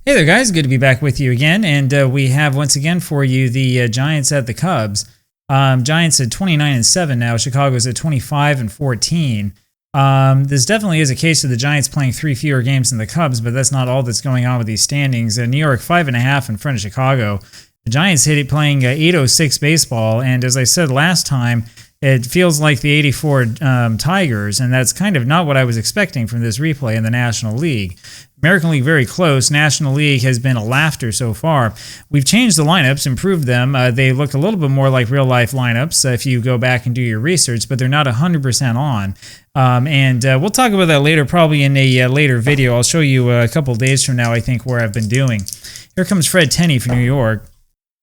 Hey there, guys. Good to be back with you again. And we have once again for you the Giants at the Cubs. Giants at 29-7 now. Chicago's at 25-14. This definitely is a case of the Giants playing 3 fewer games than the Cubs, but that's not all that's going on with these standings. New York 5.5 in front of Chicago. The Giants hit it playing 8:06 baseball, and as I said last time, it feels like the '84 Tigers, and that's kind of not what I was expecting from this replay in the National League. American League very close. National League has been a laughter so far. We've changed the lineups, improved them. They look a little bit more like real-life lineups if you go back and do your research, but they're not 100% on. We'll talk about that later, probably in a later video. I'll show you a couple days from now, I think, where I've been doing. Here comes Fred Tenney for New York.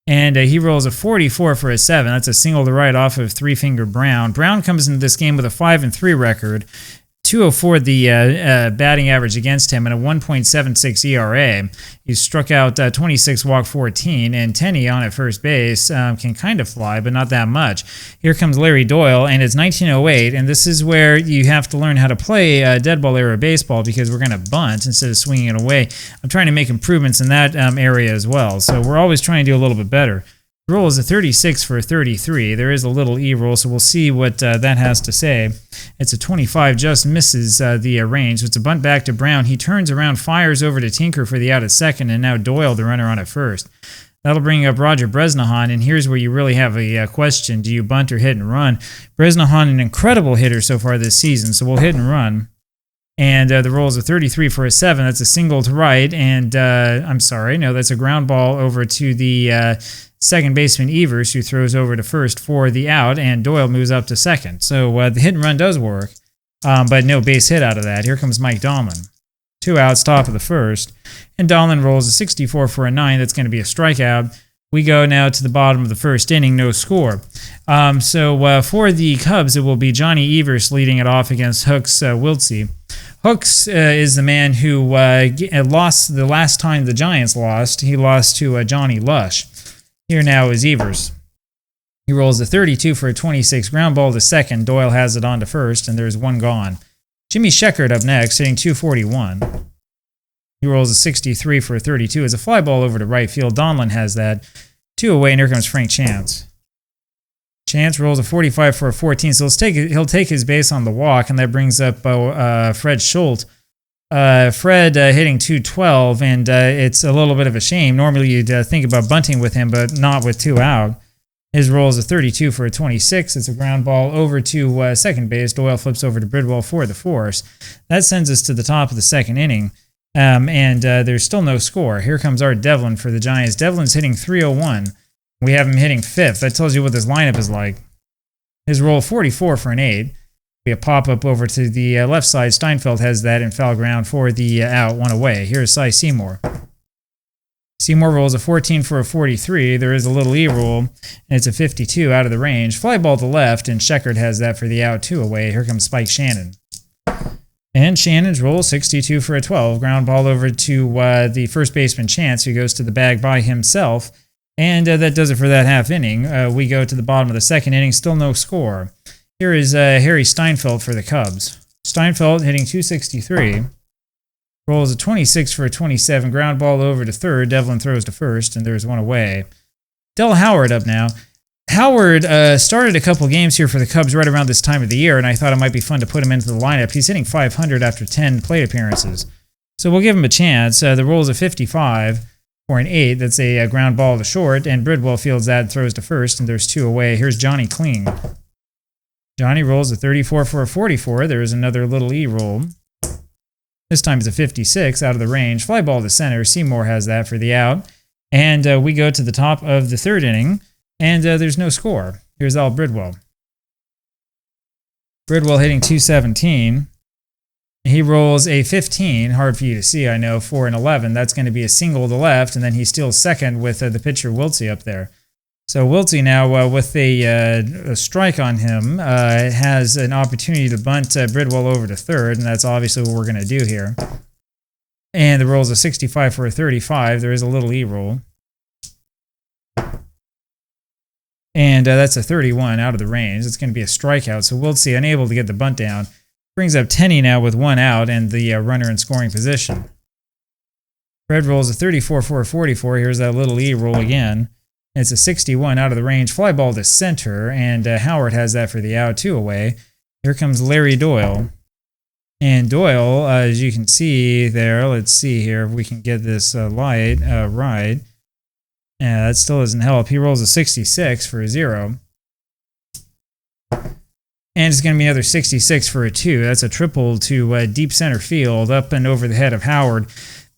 And he rolls a 44 for a 7. That's a single to right off of three-finger Brown. Brown comes into this game with a 5-3 record, 204 the batting average against him, and a 1.76 ERA. He struck out 26, walked 14, and Tenney on at first base can kind of fly, but not that much. Here comes Larry Doyle, and it's 1908, and this is where you have to learn how to play dead ball era baseball because we're going to bunt instead of swinging it away. I'm trying to make improvements in that area as well, so we're always trying to do a little bit better. The roll is a 36 for a 33. There is a little E roll, so we'll see what that has to say. It's a 25, just misses the range. So it's a bunt back to Brown. He turns around, fires over to Tinker for the out at second, and now Doyle, the runner, on at first. That'll bring up Roger Bresnahan, and here's where you really have a question. Do you bunt or hit and run? Bresnahan, an incredible hitter so far this season, so we'll hit and run. And the roll is a 33 for a 7. That's a single to right, and I'm sorry, no, that's a ground ball over to the second baseman Evers, who throws over to first for the out, and Doyle moves up to second. So the hit and run does work, but no base hit out of that. Here comes Mike Donlin. 2 outs, top of the first, and Donlin rolls a 64 for a 9. That's going to be a strikeout. We go now to the bottom of the first inning, no score. So for the Cubs, it will be Johnny Evers leading it off against Hooks Wiltse. Hooks is the man who lost the last time the Giants lost. He lost to Johnny Lush. Here now is Evers. He rolls a 32 for a 26, ground ball to second. Doyle has it on to first, and there's one gone. Jimmy Sheckard up next, hitting 241. He rolls a 63 for a 32. It's a fly ball over to right field. Donlin has that. 2 away, and here comes Frank Chance. Chance rolls a 45 for a 14, so he'll take his base on the walk, and that brings up Fred Schultz. Fred hitting 212, and it's a little bit of a shame. Normally you'd think about bunting with him, but not with 2 out. His roll is a 32 for a 26. It's a ground ball over to second base. Doyle flips over to Bridwell for the force. That sends us to the top of the second inning, and there's still no score. Here comes Art Devlin for the Giants. Devlin's hitting 301. We have him hitting 5th. That tells you what this lineup is like. His roll 44 for an 8. A pop-up over to the left side. Steinfeld has that in foul ground for the out, 1 away. Here's Cy Seymour. Seymour rolls a 14 for a 43. There is a little E-roll, and it's a 52 out of the range. Fly ball to left, and Sheckard has that for the out, 2 away. Here comes Spike Shannon. And Shannon's roll, 62 for a 12. Ground ball over to the first baseman Chance, who goes to the bag by himself. And that does it for that half inning. We go to the bottom of the second inning, still no score. Here is Harry Steinfeld for the Cubs. Steinfeld hitting 263. Rolls a 26 for a 27. Ground ball over to third. Devlin throws to first, and there's 1 away. Del Howard up now. Howard started a couple games here for the Cubs right around this time of the year, and I thought it might be fun to put him into the lineup. He's hitting 500 after 10 plate appearances. So we'll give him a chance. The roll is a 55 for an 8. That's a ground ball to short, and Bridwell fields that and throws to first, and there's 2 away. Here's Johnny Kling. Johnny rolls a 34 for a 44. There is another little E roll. This time it's a 56 out of the range. Fly ball to center. Seymour has that for the out. And we go to the top of the third inning, and there's no score. Here's Al Bridwell. Bridwell hitting 217. He rolls a 15. Hard for you to see, I know, for an 11. That's going to be a single to left, and then he steals second with the pitcher Wiltse up there. So Wiltse now, with a strike on him, has an opportunity to bunt Bridwell over to third, and that's obviously what we're going to do here. And the roll is a 65 for a 35. There is a little E-roll. And that's a 31 out of the range. It's going to be a strikeout, so Wiltse unable to get the bunt down. Brings up Tenney now with 1 out and the runner in scoring position. Fred rolls a 34 for a 44. Here's that little E roll again. It's a 61 out of the range. Fly ball to center, and Howard has that for the out, 2 away. Here comes Larry Doyle. And Doyle, as you can see there, let's see here if we can get this light right. Yeah, that still doesn't help. He rolls a 66 for a 0. And it's going to be another 66 for a 2. That's a triple to deep center field, up and over the head of Howard.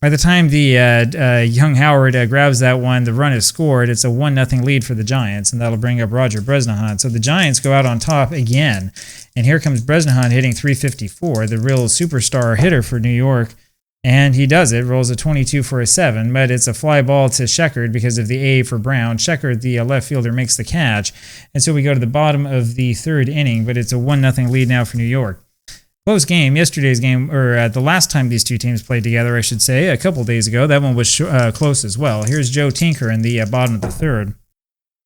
By the time the young Howard grabs that one, the run is scored. It's a 1-0 lead for the Giants, and that'll bring up Roger Bresnahan. So the Giants go out on top again, and here comes Bresnahan hitting 354, the real superstar hitter for New York, and he does it, rolls a 22 for a 7, but it's a fly ball to Sheckard because of the A for Brown. Sheckard, the left fielder, makes the catch, and so we go to the bottom of the 3rd inning, but it's a 1-0 lead now for New York. Close game, yesterday's game, or the last time these two teams played together, I should say, a couple days ago. That one was close as well. Here's Joe Tinker in the bottom of the 3rd.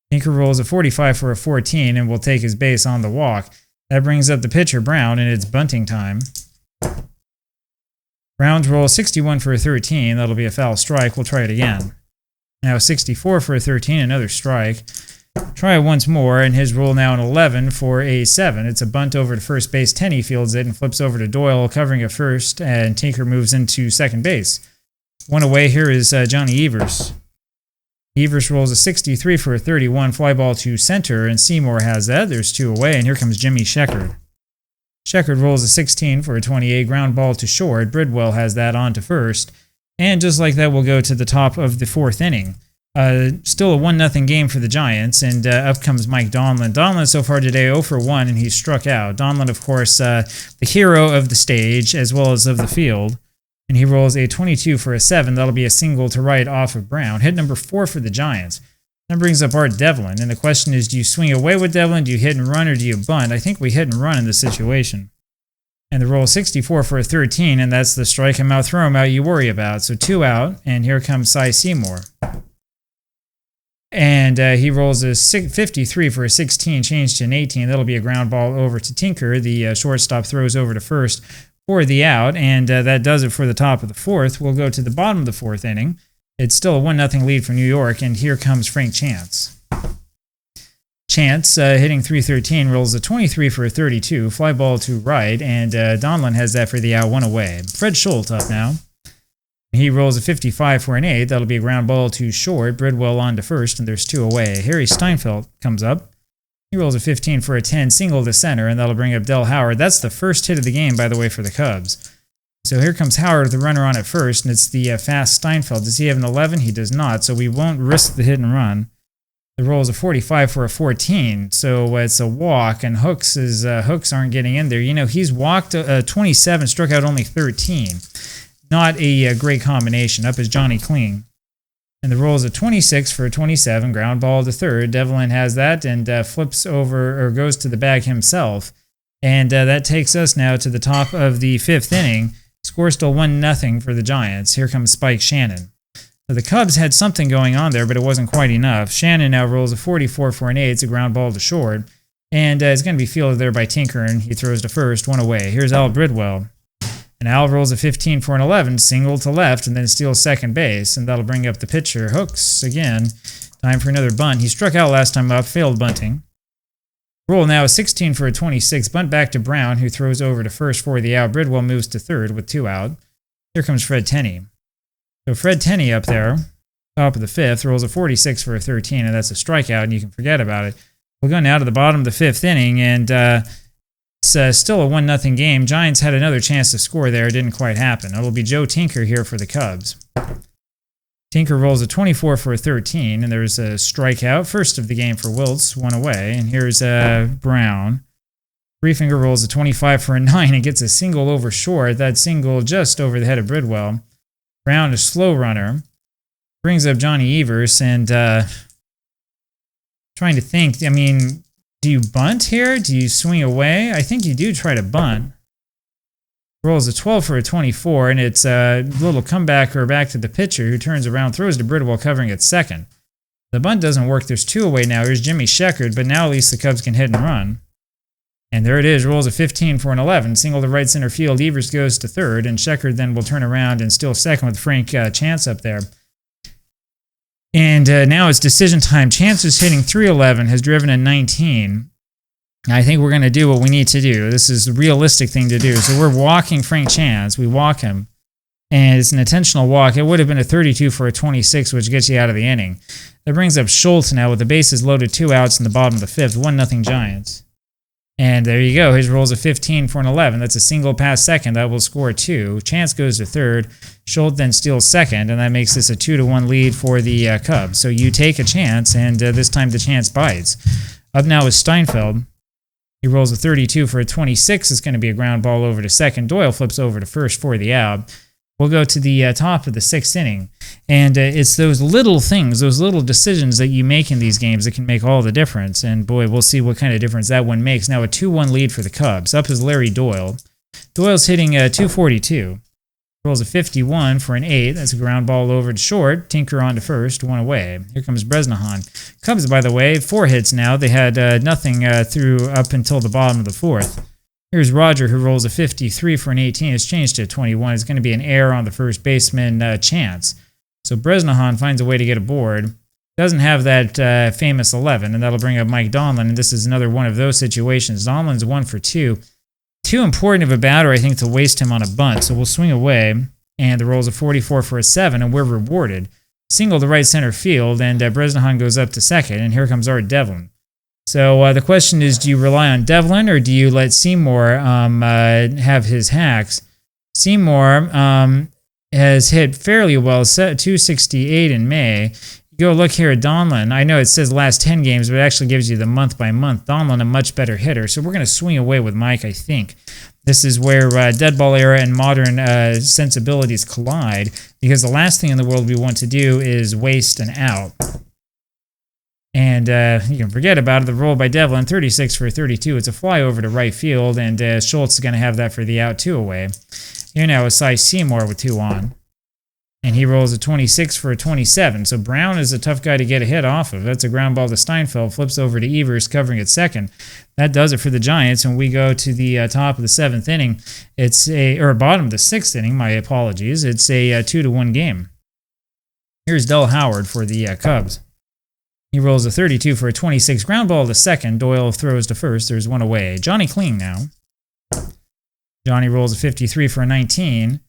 Tinker rolls a 45 for a 14 and will take his base on the walk. That brings up the pitcher, Brown, and it's bunting time. Browns roll 61 for a 13. That'll be a foul strike. We'll try it again. Now 64 for a 13, another strike. Try it once more, and his roll now an 11 for a 7. It's a bunt over to first base. Tenney fields it and flips over to Doyle, covering at first, and Tinker moves into second base. 1 away, here is Johnny Evers. Evers rolls a 63 for a 31, fly ball to center, and Seymour has that. There's 2 away, and here comes Jimmy Sheckard. Sheckard rolls a 16 for a 28, ground ball to short. Bridwell has that on to first, and just like that, we'll go to the top of the 4th inning. Still a 1-0 game for the Giants, and up comes Mike Donlin. Donlin so far today 0 for 1, and he's struck out. Donlin, of course, the hero of the stage as well as of the field, and he rolls a 22 for a 7. That'll be a single to right off of Brown. Hit number 4 for the Giants. That brings up Art Devlin, and the question is, do you swing away with Devlin, do you hit and run, or do you bunt? I think we hit and run in this situation. And the roll 64 for a 13, and that's the strike him out, throw him out you worry about. So 2 out, and here comes Cy Seymour. And he rolls a 53 for a 16, changed to an 18. That'll be a ground ball over to Tinker. The shortstop throws over to first for the out, and that does it for the top of the 4th. We'll go to the bottom of the 4th inning. It's still a 1-0 lead for New York, and here comes Frank Chance. Chance, hitting 313, rolls a 23 for a 32, fly ball to right, and Donlin has that for the out, 1 away. Fred Schultz up now. He rolls a 55 for an 8. That'll be a ground ball to short. Bridwell on to first, and there's 2 away. Harry Steinfeld comes up. He rolls a 15 for a 10, single to center, and that'll bring up Del Howard. That's the first hit of the game, by the way, for the Cubs. So here comes Howard with the runner on at first, and it's the fast Steinfeld. Does he have an 11? He does not, so we won't risk the hit and run. The roll is a 45 for a 14, so it's a walk, and Hooks aren't getting in there. You know, he's walked 27, struck out only 13. Not a great combination. Up is Johnny Kling. And the roll is a 26 for a 27, ground ball to third. Devlin has that and flips over, or goes to the bag himself. And that takes us now to the top of the 5th inning. Score still 1-0 for the Giants. Here comes Spike Shannon. So the Cubs had something going on there, but it wasn't quite enough. Shannon now rolls a 44 for an 8. It's a ground ball to short. And it's going to be fielded there by Tinker, and he throws to first, 1 away. Here's Al Bridwell. And Al rolls a 15 for an 11, single to left, and then steals second base, and that'll bring up the pitcher, Hooks, again. Time for another bunt. He struck out last time up, failed bunting. Roll now is 16 for a 26, bunt back to Brown, who throws over to first for the out. Bridwell moves to third with 2 out. Here comes Fred Tenney. So Fred Tenney up there, top of the 5th, rolls a 46 for a 13, and that's a strikeout, and you can forget about it. We'll go now to the bottom of the 5th inning, and it's still a 1-0 game. Giants had another chance to score there. It didn't quite happen. It'll be Joe Tinker here for the Cubs. Tinker rolls a 24 for a 13, and there's a strikeout. First of the game for Wiltz, 1 away. And here's Brown. Threefinger rolls a 25 for a 9 and gets a single over short. That single just over the head of Bridwell. Brown, a slow runner. Brings up Johnny Evers, and trying to think, I mean, do you bunt here? Do you swing away? I think you do try to bunt. Rolls a 12 for a 24, and it's a little comebacker back to the pitcher, who turns around, throws to Bridwell, covering at second. The bunt doesn't work. There's 2 away now. Here's Jimmy Sheckard, but now at least the Cubs can hit and run. And there it is, rolls a 15 for an 11. Single to right center field, Evers goes to third, and Sheckard then will turn around and steal second with Frank Chance up there. And now it's decision time. Chance is hitting 311, has driven a 19. I think we're going to do what we need to do. This is the realistic thing to do. So we're walking Frank Chance. We walk him. And it's an intentional walk. It would have been a 32 for a 26, which gets you out of the inning. That brings up Schultz now with the bases loaded, 2 outs in the bottom of the fifth, 1-0 Giants. And there you go. His rolls a 15 for an 11. That's a single past second. That will score 2. Chance goes to third. Schultz then steals second, and that makes this a 2-1 lead for the Cubs. So you take a chance, and this time the chance bites. Up now is Steinfeld. He rolls a 32 for a 26. It's going to be a ground ball over to second. Doyle flips over to first for the out. We'll go to the top of the 6th inning. And it's those little things, those little decisions that you make in these games that can make all the difference. And boy, we'll see what kind of difference that one makes. Now a 2-1 lead for the Cubs. Up is Larry Doyle. Doyle's hitting 242. Rolls a 51 for an 8. That's a ground ball over to short. Tinker on to first, 1 away. Here comes Bresnahan. Cubs, by the way, 4 hits now. They had nothing through up until the bottom of the 4th. Here's Roger, who rolls a 53 for an 18. It's changed to a 21. It's going to be an error on the first baseman, Chance. So Bresnahan finds a way to get aboard. Doesn't have that famous 11, and that'll bring up Mike Donlin, and this is another one of those situations. Donlin's 1 for 2. Too important of a batter, I think, to waste him on a bunt, so we'll swing away, and the roll's a 44 for a 7, and we're rewarded. Single to right center field, and Bresnahan goes up to second, and here comes Art Devlin. So the question is, do you rely on Devlin or do you let Seymour have his hacks? Seymour has hit fairly well, 268 in May. You go look here at Donlin. I know it says last 10 games, but it actually gives you the month by month. Donlin, a much better hitter. So we're going to swing away with Mike, I think. This is where dead ball era and modern sensibilities collide, because the last thing in the world we want to do is waste an out. And you can forget about it. The roll by Devlin, 36 for 32. It's a fly over to right field, and Schultz is going to have that for the out, 2 away. Here now is Cy Seymour with 2 on. And he rolls a 26 for a 27. So Brown is a tough guy to get a hit off of. That's a ground ball to Steinfeld. Flips over to Evers, covering at second. That does it for the Giants. And we go to the top of the 7th inning. Or bottom of the 6th inning, my apologies. It's a 2-1 game. Here's Del Howard for the Cubs. He rolls a 32 for a 26. Ground ball to second. Doyle throws to first. There's 1 away. Johnny Kling now. Johnny rolls a 53 for a 19.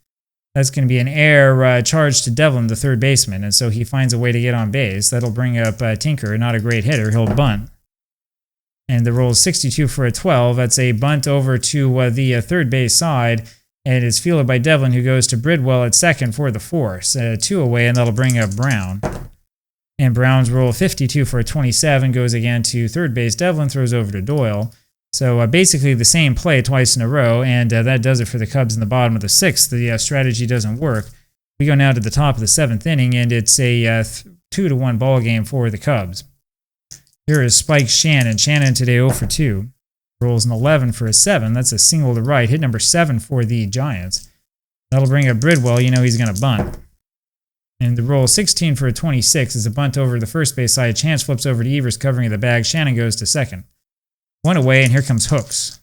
That's going to be an error charged to Devlin, the third baseman, and so he finds a way to get on base. That'll bring up Tinker, not a great hitter. He'll bunt. And the roll is 62 for a 12. That's a bunt over to the third base side, and it's fielded by Devlin, who goes to Bridwell at second for the force. 2 away, and that'll bring up Brown. And Brown's roll 52 for a 27 goes again to third base. Devlin throws over to Doyle. So basically the same play twice in a row, and that does it for the Cubs in the bottom of the 6th. The strategy doesn't work. We go now to the top of the 7th inning, and it's a 2-1 ball game for the Cubs. Here is Spike Shannon. Shannon today 0 for 2. Rolls an 11 for a 7. That's a single to right. Hit number 7 for the Giants. That'll bring up Bridwell. You know he's going to bunt. And the roll 16 for a 26 is a bunt over the first base side. Chance flips over to Evers, covering the bag. Shannon goes to second. 1 away, and here comes Hooks.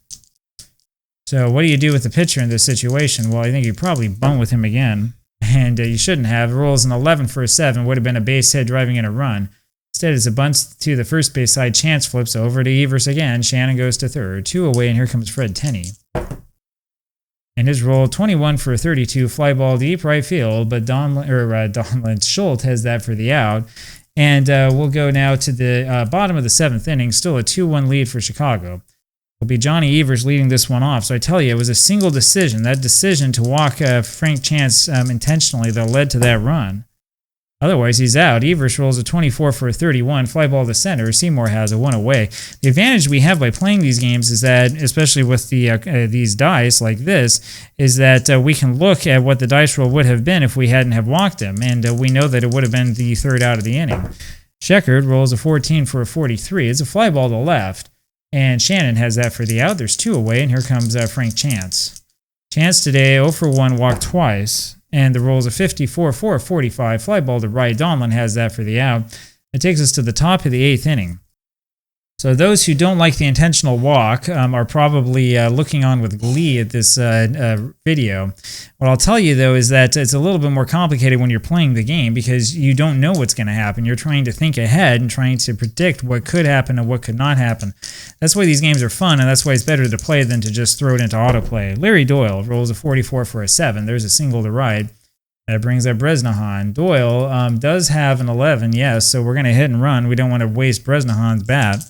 So what do you do with the pitcher in this situation? Well, I think you probably bunt with him again. And you shouldn't have. The roll's an 11 for a 7. Would have been a base hit driving in a run. Instead, it's a bunt to the first base side. Chance flips over to Evers again. Shannon goes to third. 2 away, and here comes Fred Tenney. And his roll, 21 for a 32. Fly ball deep right field, but Schultz has that for the out. And we'll go now to the bottom of the 7th inning. Still a 2-1 lead for Chicago. It'll be Johnny Evers leading this one off. So I tell you, it was a single decision. That decision to walk Frank Chance intentionally that led to that run. Otherwise, he's out. Evers rolls a 24 for a 31. Fly ball to center. Seymour has a 1 away. The advantage we have by playing these games is that, especially with these dice like this, is that we can look at what the dice roll would have been if we hadn't have walked him, and we know that it would have been the third out of the inning. Sheckard rolls a 14 for a 43. It's a fly ball to left, and Shannon has that for the out. There's 2 away, and here comes Frank Chance. Chance today 0 for 1, walked twice. And the roll's a 54 for a 45. Fly ball to right. Donlin has that for the out. It takes us to the top of the 8th inning. So those who don't like the intentional walk are probably looking on with glee at this video. What I'll tell you, though, is that it's a little bit more complicated when you're playing the game because you don't know what's going to happen. You're trying to think ahead and trying to predict what could happen and what could not happen. That's why these games are fun, and that's why it's better to play than to just throw it into autoplay. Larry Doyle rolls a 44 for a 7. There's a single to ride. That brings up Bresnahan. Doyle does have an 11, yes, so we're going to hit and run. We don't want to waste Bresnahan's bat.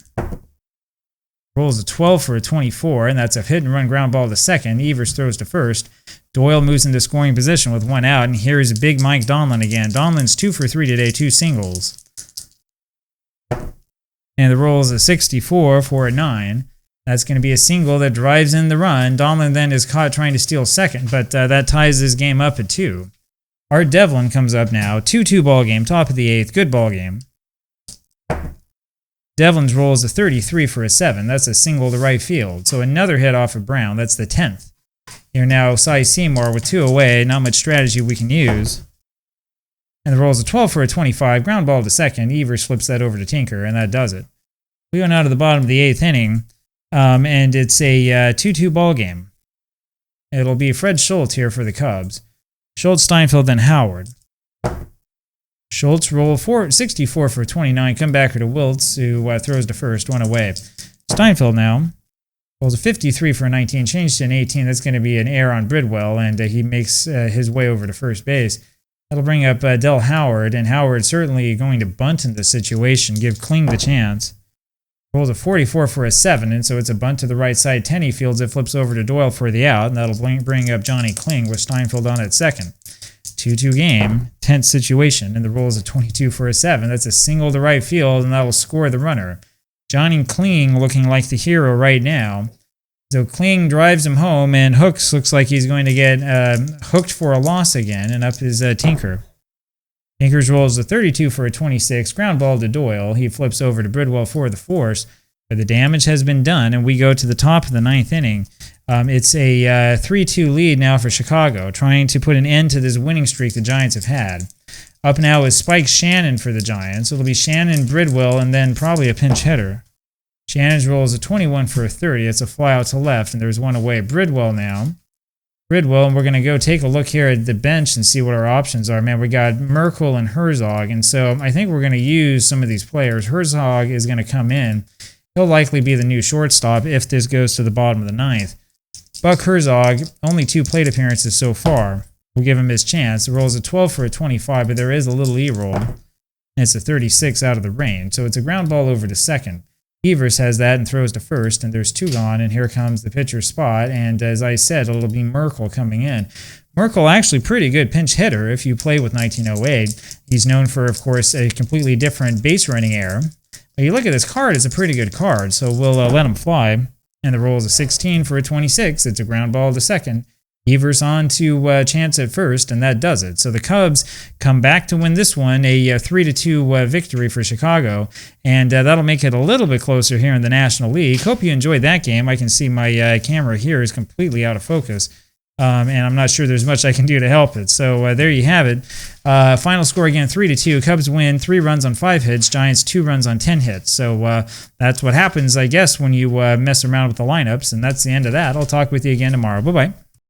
Rolls a 12 for a 24, and that's a hit and run ground ball to second. Evers throws to first. Doyle moves into scoring position with one out, and here's Big Mike Donlin again. Donlin's 2 for 3 today, 2 singles. And the roll is a 64 for a 9. That's going to be a single that drives in the run. Donlin then is caught trying to steal second, but that ties this game up at 2. Art Devlin comes up now. 2-2 ball game, top of the 8th. Good ball game. Devlin's roll is a 33 for a 7. That's a single to right field. So another hit off of Brown. That's the 10th. Here now, Cy Seymour with 2 away. Not much strategy we can use. And the roll is a 12 for a 25. Ground ball to second. Evers flips that over to Tinker, and that does it. We go now to the bottom of the 8th inning, and it's a 2-2 ball game. It'll be Fred Schultz here for the Cubs. Schultz, Steinfeld, then Howard. Schultz roll 64 for 29. Comebacker to Wiltz, who throws to first, 1 away. Steinfeld now rolls a 53 for a 19. Changed to an 18. That's going to be an error on Bridwell, and he makes his way over to first base. That'll bring up Del Howard, and Howard certainly going to bunt in this situation, give Kling the chance. Rolls a 44 for a 7, and so it's a bunt to the right side. Tenney fields it, flips over to Doyle for the out, and that'll bring up Johnny Kling with Steinfeld on at second. 2-2 game, tense situation, and the roll is a 22 for a 7. That's a single to right field, and that'll score the runner. Johnny Kling looking like the hero right now. So Kling drives him home, and Hooks looks like he's going to get hooked for a loss again, and up is Tinker. Tinker's roll is a 32 for a 26. Ground ball to Doyle. He flips over to Bridwell for the force, but the damage has been done, and we go to the top of the 9th inning. It's a 3-2 lead now for Chicago, trying to put an end to this winning streak the Giants have had. Up now is Spike Shannon for the Giants. It'll be Shannon, Bridwell, and then probably a pinch hitter. Shannon's roll is a 21 for a 30. It's a fly out to left, and there's 1 away. Bridwell now. Bridwell, and we're going to go take a look here at the bench and see what our options are. Man, we got Merkel and Herzog, and so I think we're going to use some of these players. Herzog is going to come in. He'll likely be the new shortstop if this goes to the bottom of the 9th. Buck Herzog, only 2 plate appearances so far. We'll give him his chance. The roll is a 12 for a 25, but there is a little E-roll. And it's a 36 out of the range, so it's a ground ball over to second. Evers has that and throws to first, and there's 2 gone, and here comes the pitcher's spot, and as I said, it'll be Merkel coming in. Merkel actually pretty good pinch hitter if you play with 1908. He's known for, of course, a completely different base running error. But you look at this card, it's a pretty good card, so we'll let him fly. And the roll is a 16 for a 26. It's a ground ball to second. Evers on to chance at first, and that does it. So the Cubs come back to win this one, a 3-2 victory for Chicago, and that'll make it a little bit closer here in the National League. Hope you enjoyed that game. I can see my camera here is completely out of focus, and I'm not sure there's much I can do to help it. So there you have it. Final score again, 3-2. Cubs win 3 runs on 5 hits. Giants 2 runs on 10 hits. So that's what happens, I guess, when you mess around with the lineups, and that's the end of that. I'll talk with you again tomorrow. Bye-bye.